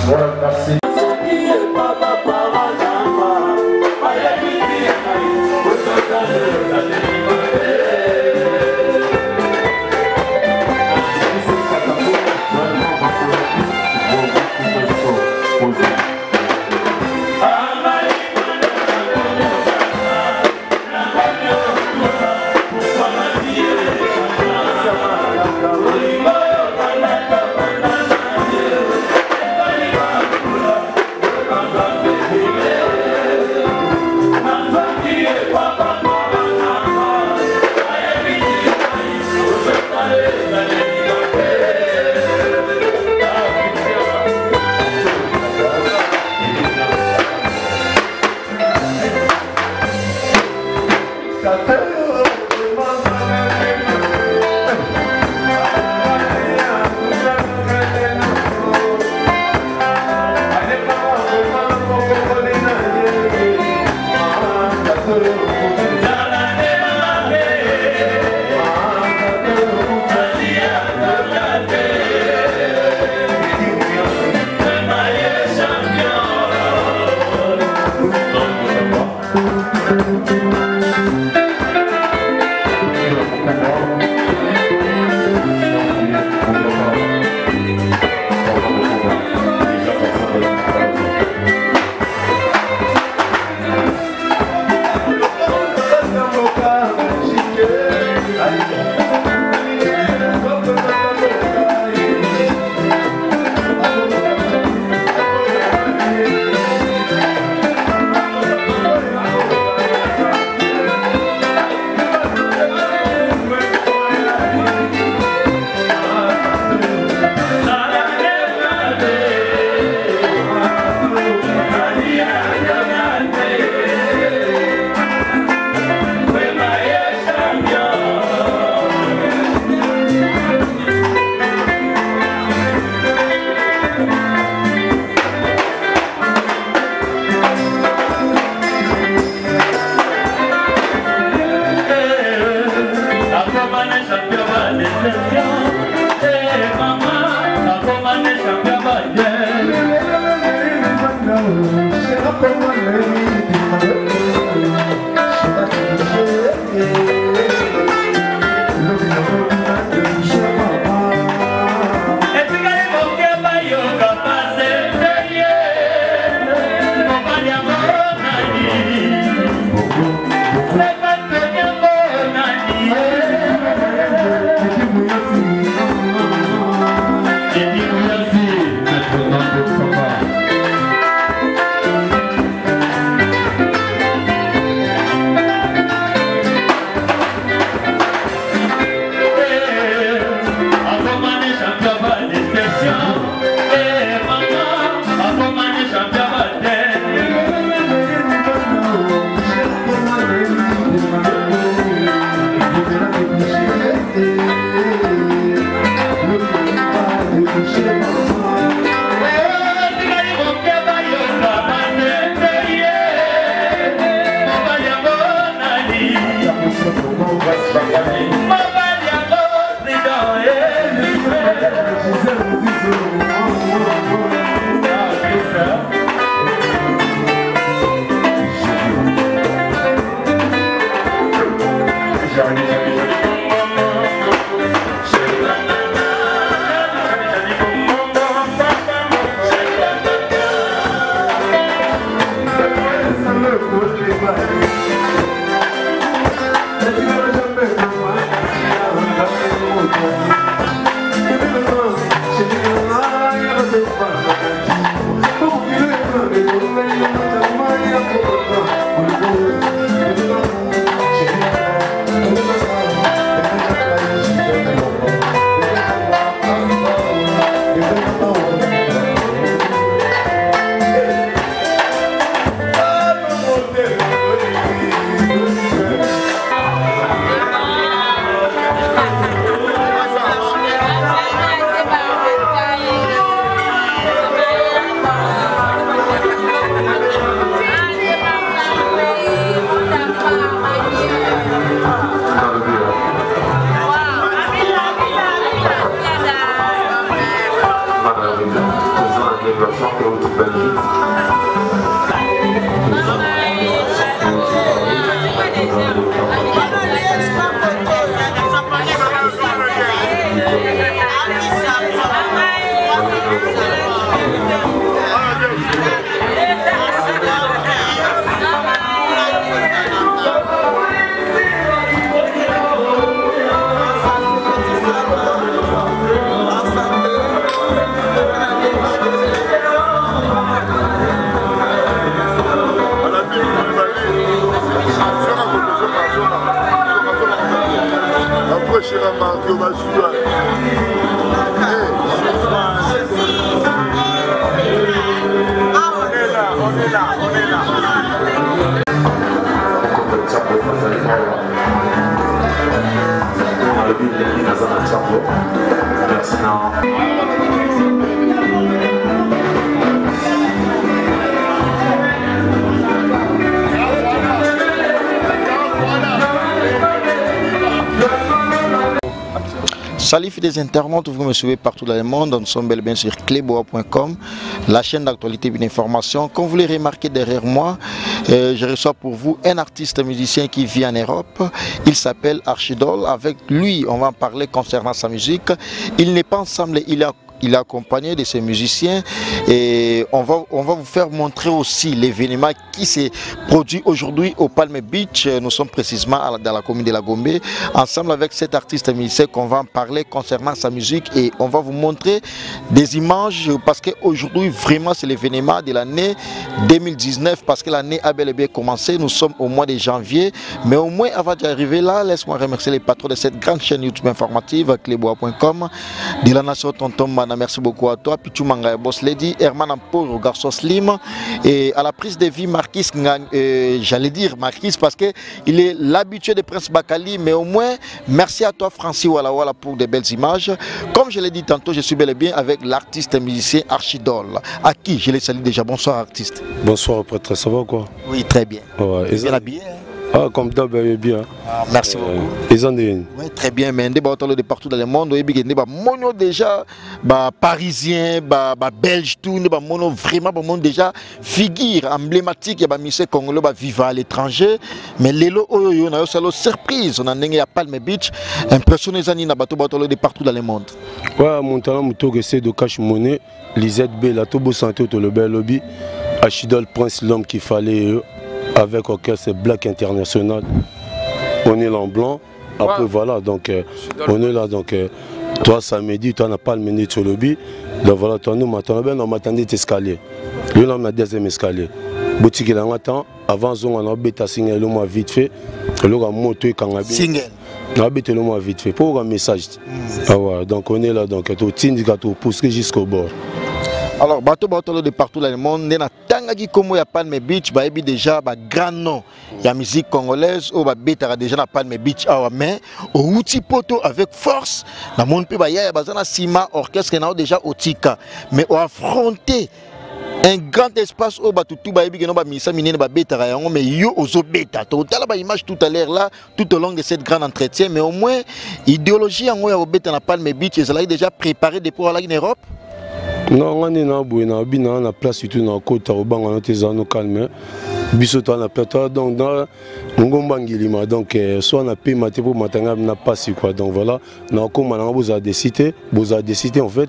Voilà, merci. Salut des internautes, vous me suivez partout dans le monde, nous sommes bel et bien sur cleboa.com, la chaîne d'actualité et d'information. Comme vous l'avez remarqué derrière moi, je reçois pour vous un artiste musicien qui vit en Europe. Il s'appelle Archidol. Avec lui, on va en parler concernant sa musique. Il n'est pas ensemble, il est accompagné de ses musiciens et on va vous faire montrer aussi l'événement qui s'est produit aujourd'hui au Palm Beach. Nous sommes précisément dans la commune de la Gombe, ensemble avec cet artiste musicien qu'on va en parler concernant sa musique et on va vous montrer des images parce qu'aujourd'hui vraiment c'est l'événement de l'année 2019 parce que l'année a bel et bien commencé. Nous sommes au mois de janvier, mais au moins avant d'arriver là, laisse-moi remercier les patrons de cette grande chaîne YouTube informative cleboa.com, de la nation Tonton. Merci beaucoup à toi, Pichu Manga Boss Lady, Herman Amporo, Garçon Slim, et à la prise de vie Marquis, j'allais dire Marquis parce qu'il est l'habitué de Prince Bakali, mais au moins merci à toi Francis Walla Walla pour de belles images. Comme je l'ai dit tantôt, je suis bel et bien avec l'artiste musicien Archidol, à qui je les salue déjà. Bonsoir artiste. Bonsoir prêtre, ça va quoi? Oui, très bien. Ouais, bien habillé. Ah, comme d'hab, bien. Ah, merci beaucoup. Ils ont des... Oui, très bien, mais de partout dans le monde, mono déjà, parisien, belge, tout, mono vraiment mono déjà figure emblématique, et monsieur congolais vivant à l'étranger, mais l'élo on a eu surprise, on a eu à Palm Beach, impressionné les bateaux de partout dans le monde. Ouais, mon talent, mon essaie de cash monnaie, Lisette B, la Tobo Santé, le bel lobby, Archidol Prince, l'homme qu'il fallait. Avec orchestre Black International, on est là en blanc. Après voilà, donc on est là, donc toi samedi, toi n'as pas le menu sur le lobby. Donc voilà, toi nous on m'attendait escalier. Lui on a deuxième escalier. Boutique là on attend. Avant on a bêta single le mois vite fait. Le gars moto quand single. On a bêta le mois vite fait. Pour un message. Ah ouais, donc on est là, donc tout syndicat tout pousse jusqu'au bord. Alors, bateau de partout dans le monde, na tangaki comme ya Palm Beach, ba ebi déjà ba grand nom ya musique congolaise ou ba betara déjà na Palm Beach awa mais au outil poto avec force na monde pe ba ya bazana sima orchestre na déjà otika mais au affronter un grand espace au batutu ba ebi que no ba misa minene ba betara yango mais yo ozo beta to tala ba image tout à l'heure là tout au long de cette grande entretien mais au moins idéologie yango ya beta na Palm Beach ils allaient déjà préparé depuis en Europe. Non, on est dans la place surtout dans le côté au banc, on est dans calme. Bisoto on a plutôt donc dans Ngombanguilima donc soit on a payé maté pour matanga n'a pas si quoi donc voilà on comme on a vous a décidé en fait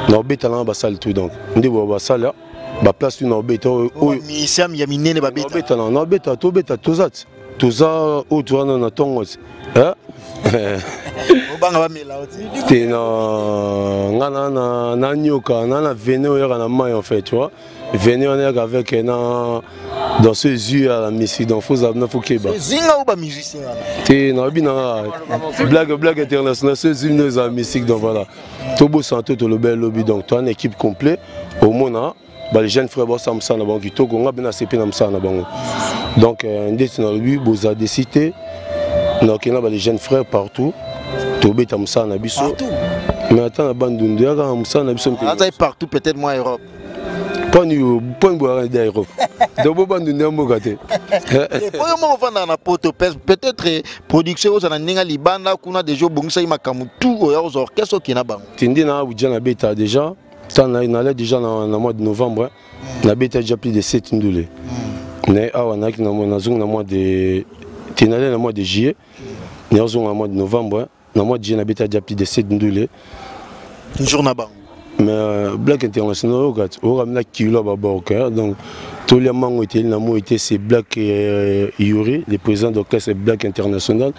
on bêta dans la salle tout donc on dit bon salle là ba place tout dans bêta mi sam ya minene ba bêta non bêta tout ça autour dans na tongo hein obanga ba mela oti te na nyoka na venir au na mai en fait tu vois venir on est avec dans ce yeux à la musique donc faut qu'il ba zinga ou ba musicien te na bina blague internationale ce yeux à la musique donc voilà Tobo Santé le bel lobby donc toi une équipe complète au monde les jeunes frères boss am sana bango kitoko nga bina CP na msana bango donc ndeti na lobby boza décidé donc il y a les jeunes frères partout Tobo tam sana biso mais attends la bande de ya ka msana biso partout peut-être moins Europe point boire d'Europe donc bande de mbokate on va na poto peut-être production aux aninga libanda kuna déjà bongisa makamou tout aux orchestres qui na bango tindi na Abuja na beta déjà Nalé déjà dans le mois de novembre, on a déjà plus de 7 ndulé. Mais on a dans le mois de juillet, dans le mois de novembre, dans le mois de juillet, on a déjà plus de 7 ndulé. Toujours là-bas. Mais Black International, on a un kilo à donc tous les membres étaient c'est Black Yuri, le président de l'orchestre c'est Black International.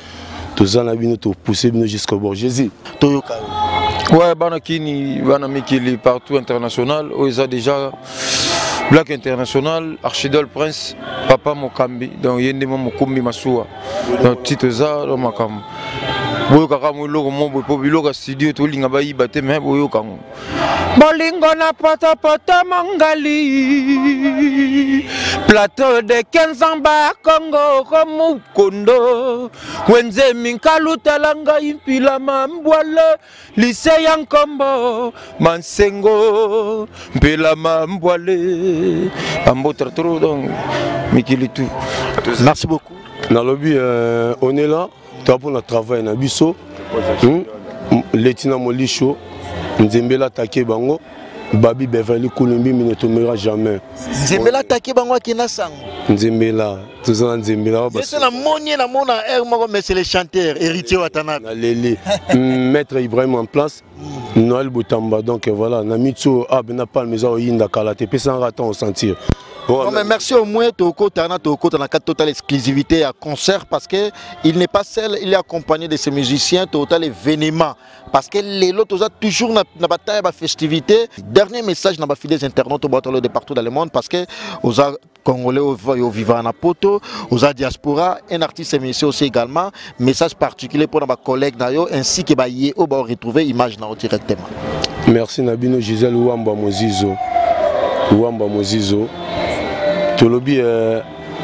Tous en avons poussé jusqu'au bord. Jésus. Ouais, Banakini, Banamikili partout international. Ils ont déjà Black International, Archidol Prince, Papa Mokambi, donc Yendema Mokumbi Masua. Donc Titoza, Makam. Boyoka Muloko Mobo Pobiloka studio to linga bayi bate me boyoka. Bolingo na pata pata mangali. Plateau de Kenzamba Congo comme Kondo. Wenze minkalu talanga impila mambwala. Lycée Yankombo Mansengo Mpela mambwale. Ambo Tartoro donc Mikilitu. Merci beaucoup. Dans le but, on est là. Pour notre travail na biso Letina Molicho Nzembela Take Bango Babi Beverly Kolombi ne tombera jamais. Nzembela Take Bango Kina Sango Nzembela toujours Nzembela c'est la monie la mona air mais c'est les chanteurs héritiers Watanabe Lélé Maître Ibrahim en place Noël Boutamba donc voilà na mitso abena pas maison yinda kala te pesa raton au sentir. Bon, mais merci au moins Toko Tana totale exclusivité à concert parce que il n'est pas seul, il est accompagné de ses musiciens total événement parce que les autres toujours na bataille ba festivité. Dernier message na ba fidèles internautes de partout dans le monde parce que aux Congolais au vivant na poto, aux diaspora, un artiste émission aussi également message particulier pour nos collègues nayo ainsi que ba yé au ba retrouver image na directement. Merci Nabino Gisèle Ouamba Mozizo. Tolobi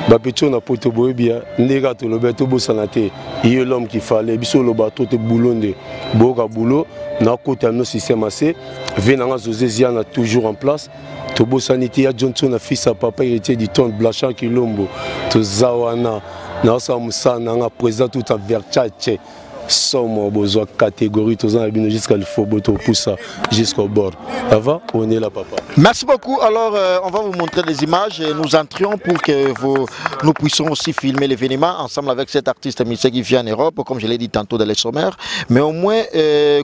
Bapetio na poto boebia ndega tolobi tobo sanate il l'homme qu'il fallait biso lo bato te boulonde boka boulot na kota no système assez venanga Zozezia na toujours en place tobo sanité ya Johnson na fils à papa héritier du ton Blachard Kilombo to zawana na sa musana nga président tout en verchache somme besoin catégorie tous en abino jusqu'à le foboto poussa jusqu'au bord. Ça va? On est là papa. Merci beaucoup. Alors on va vous montrer des images et nous entrions pour que nous puissions aussi filmer l'événement ensemble avec cet artiste musicien qui vient en Europe comme je l'ai dit tantôt dans les sommaires. Mais au moins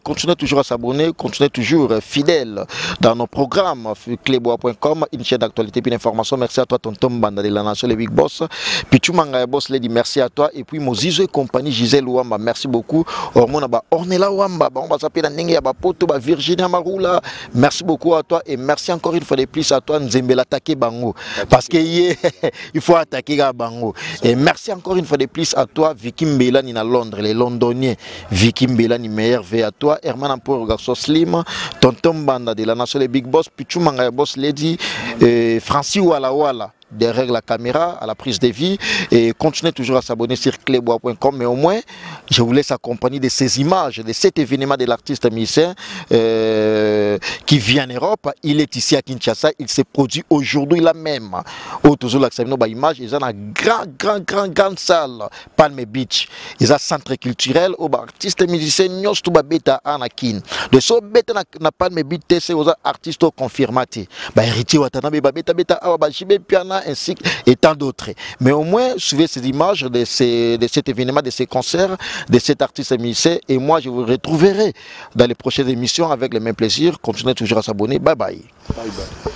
continuez toujours à s'abonner, continuez toujours fidèle dans nos programmes clebois.com, une chaîne d'actualité et d'information. Merci à toi Tonton Banda de la Nation les Big Boss. Pichu Manga Boss Lady, merci à toi et puis Mozizo et compagnie Gisèle Ouamba, merci beaucoup. Ornella Wamba, on va s'appeler Poto, Virginia Marula. Merci beaucoup à toi et merci encore une fois de plus à toi Nzembela Take Bango parce que il faut attaquer Bango. Et merci encore une fois de plus à toi Vicky Mbelani à Londres, les Londoniens. Vicky Mbelani meilleur V à toi, Herman Amporo Garçon Slim, Tonton Banda de la Nation les Big Boss, Pichu Manga Boss Lady, Francis Wala. Derrière la caméra, à la prise de vie et continuez toujours à s'abonner sur clebois.com mais au moins je vous laisse accompagner de ces images de cet événement de l'artiste musicien qui vient en Europe. Il est ici à Kinshasa, il s'est produit aujourd'hui là même au toujours l'accès à image ils ont une grande salle Palme Beach, ils ont un centre culturel où artistes musiciens nyos tout beta anakin de so beta na Palme Beach c'est aux artistes confirmés ba héritier Watanabe beta awa jibe piana ainsi et tant d'autres. Mais au moins, suivez ces images de cet événement, de ces concerts, de cet artiste musicien. Et moi, je vous retrouverai dans les prochaines émissions avec le même plaisir. Continuez toujours à s'abonner. Bye bye. Bye bye.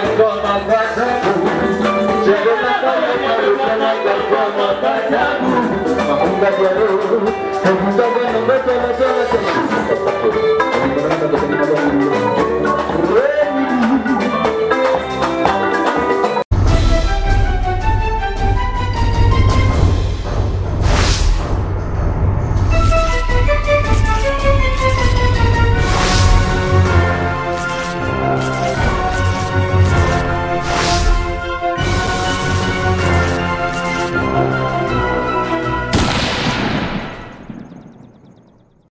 Thank you.